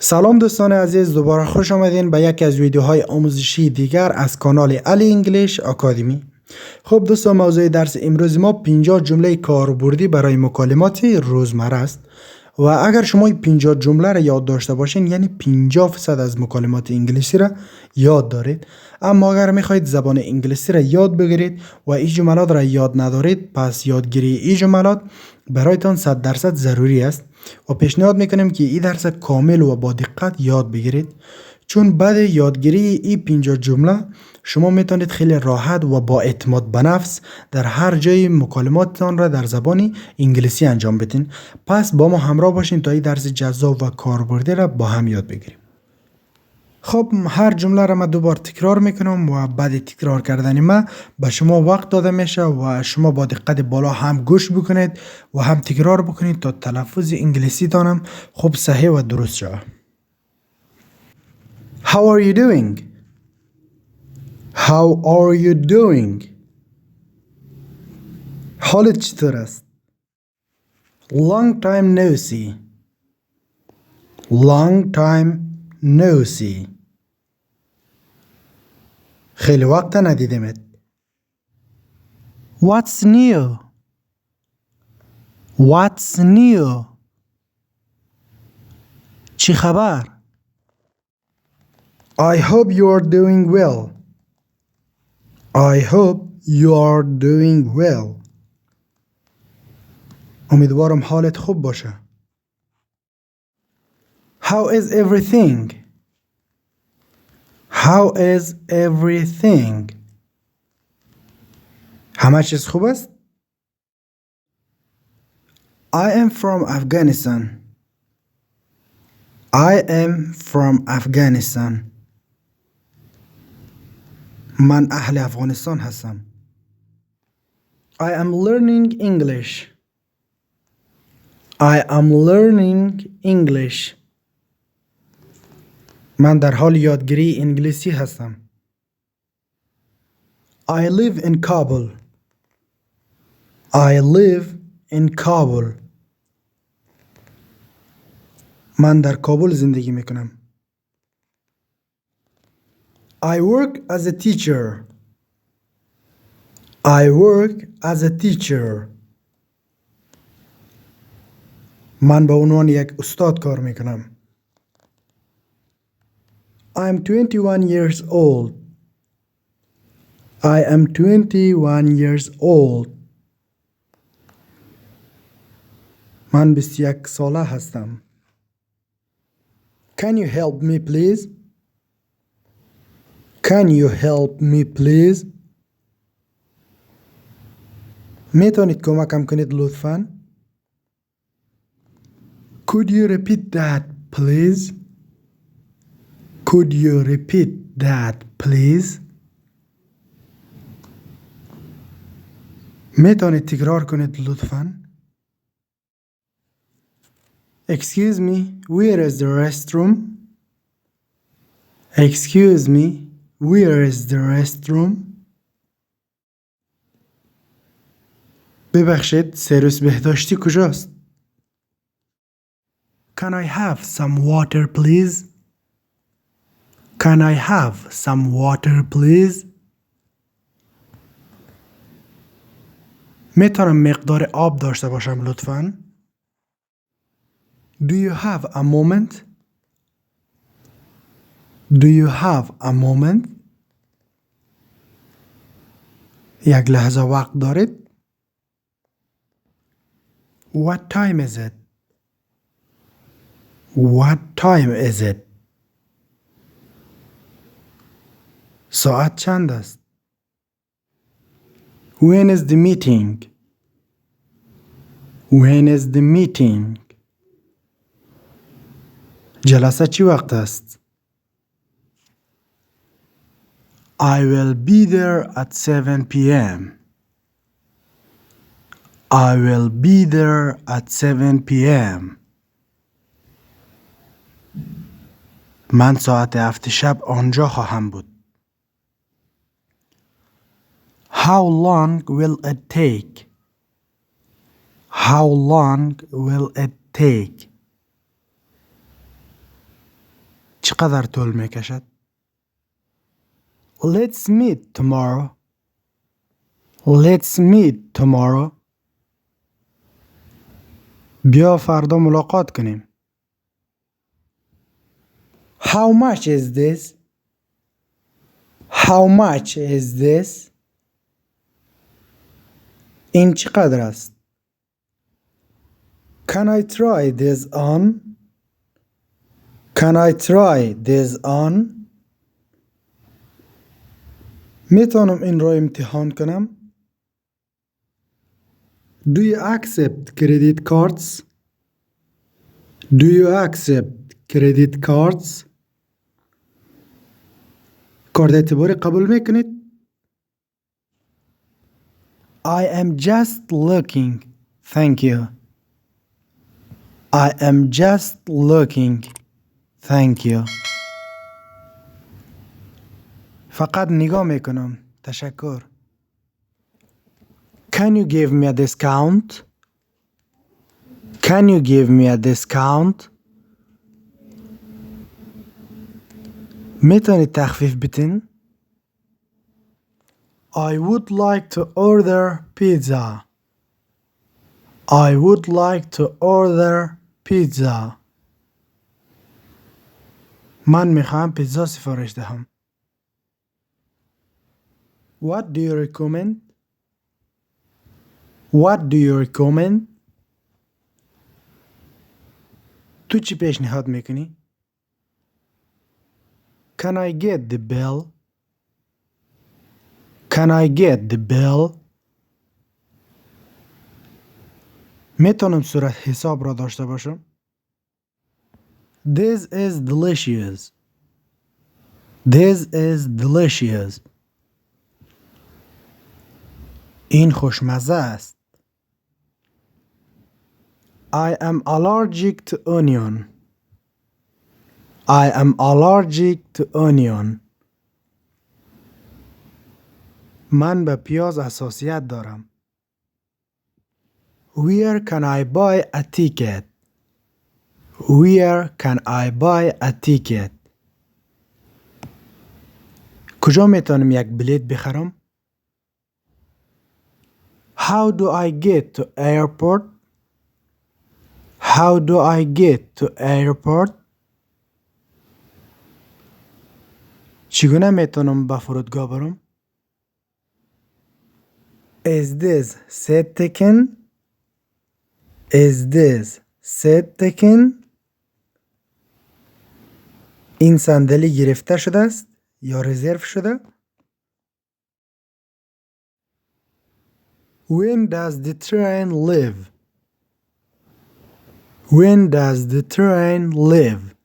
سلام دوستان عزیز، دوباره خوش آمدین به یکی از ویدیوهای آموزشی دیگر از کانال انگلیش آکادمی. خب دوستان، موضوع درس امروز ما 50 جمله کاربردی برای مکالمات روزمره است و اگر شما 50 جمله را یاد داشته باشین یعنی 50% از مکالمات انگلیسی را یاد دارید. اما اگر میخواهید زبان انگلیسی را یاد بگیرید و این جملات را یاد ندارید، پس یادگیری این جملات برایتان 100% ضروری است و پیشنهاد میکنیم که این درس کامل و با دقت یاد بگیرید، چون بعد یادگیری این 50 جمله شما میتونید خیلی راحت و با اعتماد به نفس در هر جای مکالماتتان را در زبان انگلیسی انجام بدین. پس با ما همراه باشین تا این درس جذاب و کاربردی را با هم یاد بگیریم. خب هر جمله را من دوبار تکرار میکنم و بعد تکرار کردن ما به شما وقت داده میشه و شما با دقت بالا هم گوش بکنید و هم تکرار بکنید تا تلفظ انگلیسی تانم خوب صحیح و درست شود. How are you doing? How are you doing? حالت چطور است؟ Long time no see. Long time no see. خیلی وقت ندیدمت. What's new? What's new? چی خبر؟ I hope you are doing well. I hope you are doing well. امیدوارم حالت خوب باشه. How is everything? How is everything? همه چیز خوب است؟ I am from Afghanistan. I am from Afghanistan. من اهل افغانستان هستم. I am learning English. I am learning English. من در حال یادگیری انگلیسی هستم. I live in Kabul. I live in Kabul. من در کابل زندگی میکنم. I work as a teacher. I work as a teacher. من به عنوان یک استاد کار میکنم. I am 21 years old. I am 21 years old. من 21 ساله هستم. Can you help me please? Can you help me please? میتونید کمکم کنید لطفاً؟ Could you repeat that please? Could you repeat that please? میتونید تکرار کنید لطفاً؟ Excuse me, where is the restroom? Excuse me, where is the restroom? ببخشید، سرویس بهداشتی کجاست؟ Can I have some water please? Can I have some water please? میتونم مقدار آب داشته باشم لطفاً؟ Do you have a moment? Do you have a moment? یک لحظه وقت دارید؟ What time is it? What time is it? ساعت چند است؟ When is the meeting? When is the meeting? جلسه چی وقت است؟ I will be there at 7 p.m. I will be there at 7 p.m. من ساعت 7 شب آنجا خواهم بود. How long will it take? How long will it take? چقدر طول میکشد؟ Let's meet tomorrow. Let's meet tomorrow. بیا فردا ملاقات کنیم. How much is this? How much is this? این چقدر است؟ Can I try this on? Can I try this on? میتونم این را امتحان کنم؟ Do you accept credit cards? Do you accept credit cards? کارت اعتباری قبول میکنید؟ I am just looking. Thank you. I am just looking. Thank you. فقط نگاه میکنم. تشکر. Can you give me a discount? Can you give me a discount? میتونید تخفیف بدین؟ I would like to order pizza. I would like to order pizza. من میخوام پیتزا سفارش دهم. What do you recommend? What do you recommend? تو چی پیشنهاد میکنی؟ Can I get the bill? Can I get the bill? میتونم صورت حساب را داشته باشم؟ This is delicious. This is delicious. این خوشمزه است. I am allergic to onion. I am allergic to onion. من به پیاز حساسیت دارم. Where can I buy a ticket? Where can I buy a ticket? کجا میتونم یک بلیط بخرم؟ How do I get to airport? How do I get to airport? چگونه میتونم به فرودگاه برم؟ Is this seat taken? Is this seat taken? این صندلی گرفته شده است یا رزرو شده؟ When does the train leave? When does the train leave?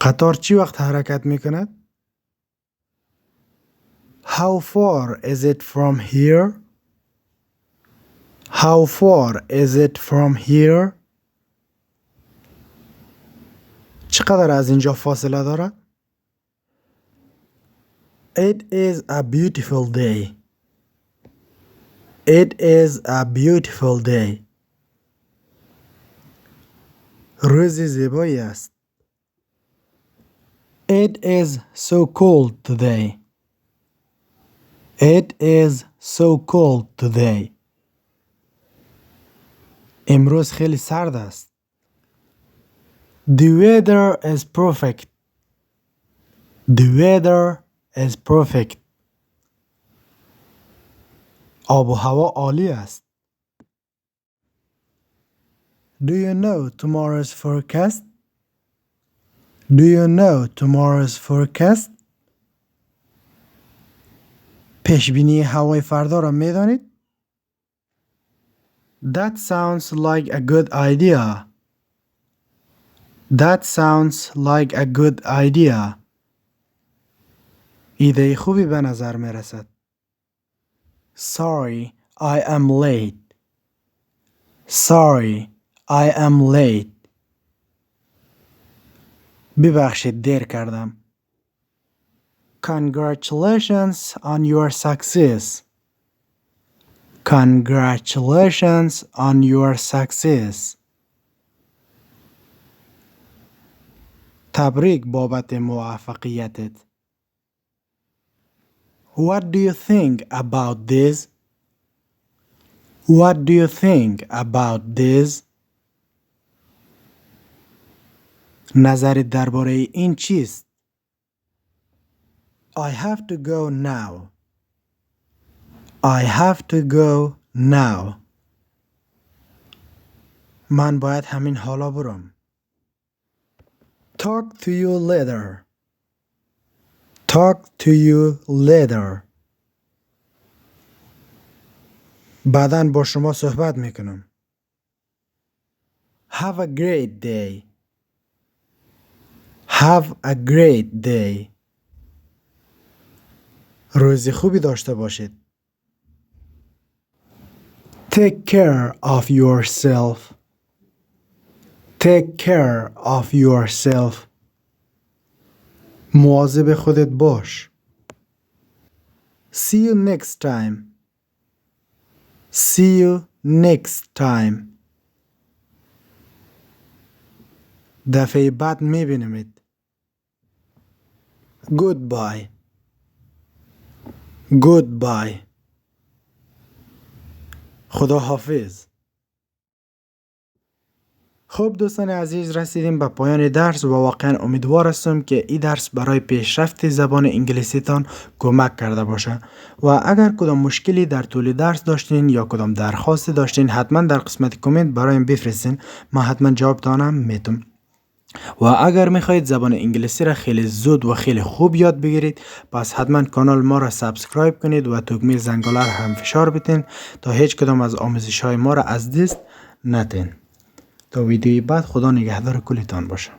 قطار چی وقت حرکت می کند؟ How far is it from here? How far is it from here? چقدر از اینجا فاصله دارد؟ It is a beautiful day. It is a beautiful day. روز زیبایی است. It is so cold today. It is so cold today. امروز خیلی سرد است. The weather is perfect. The weather is perfect. آب و هوا عالی است. Do you know tomorrow's forecast? Do you know tomorrow's forecast? پیشبینی هوای فردا را می دانید؟ That sounds like a good idea. That sounds like a good idea. ایده خوبی به نظر می رسد. Sorry, I am late. Sorry, I am late. ببخشید دیر کردم. Congratulations on your success. Congratulations on your success. تبریک بابت موفقیتت. What do you think about this? What do you think about this? نظرت درباره این چیست؟ I have to go now. I have to go now. من باید همین حالا برم. Talk to you later. Talk to you later. بعداً با شما صحبت میکنم. Have a great day. Have a great day. روز خوبی داشته باشید. Take care of yourself. Take care of yourself. مواظب خودت باش. See you next time. See you next time. دفعه بعد میبینمت. Goodbye. Goodbye. خدا حافظ. خب دوستان عزیز، رسیدیم به پایان درس و واقعا امیدوار هستم که این درس برای پیشرفت زبان انگلیسی تان کمک کرده باشه و اگر کدام مشکلی در طول درس داشتین یا کدام درخواست داشتین حتما در قسمت کامنت برایم بفرستین، ما حتما جواب دانم میتونم. و اگر میخواهید زبان انگلیسی را خیلی زود و خیلی خوب یاد بگیرید، پس حتما کانال ما را سابسکرایب کنید و دکمه زنگوله را هم فشار بدین تا هیچ کدام از آموزش های ما را از دست ندین. تا ویدیوی بعد خدا نگهدار کلتان باشه.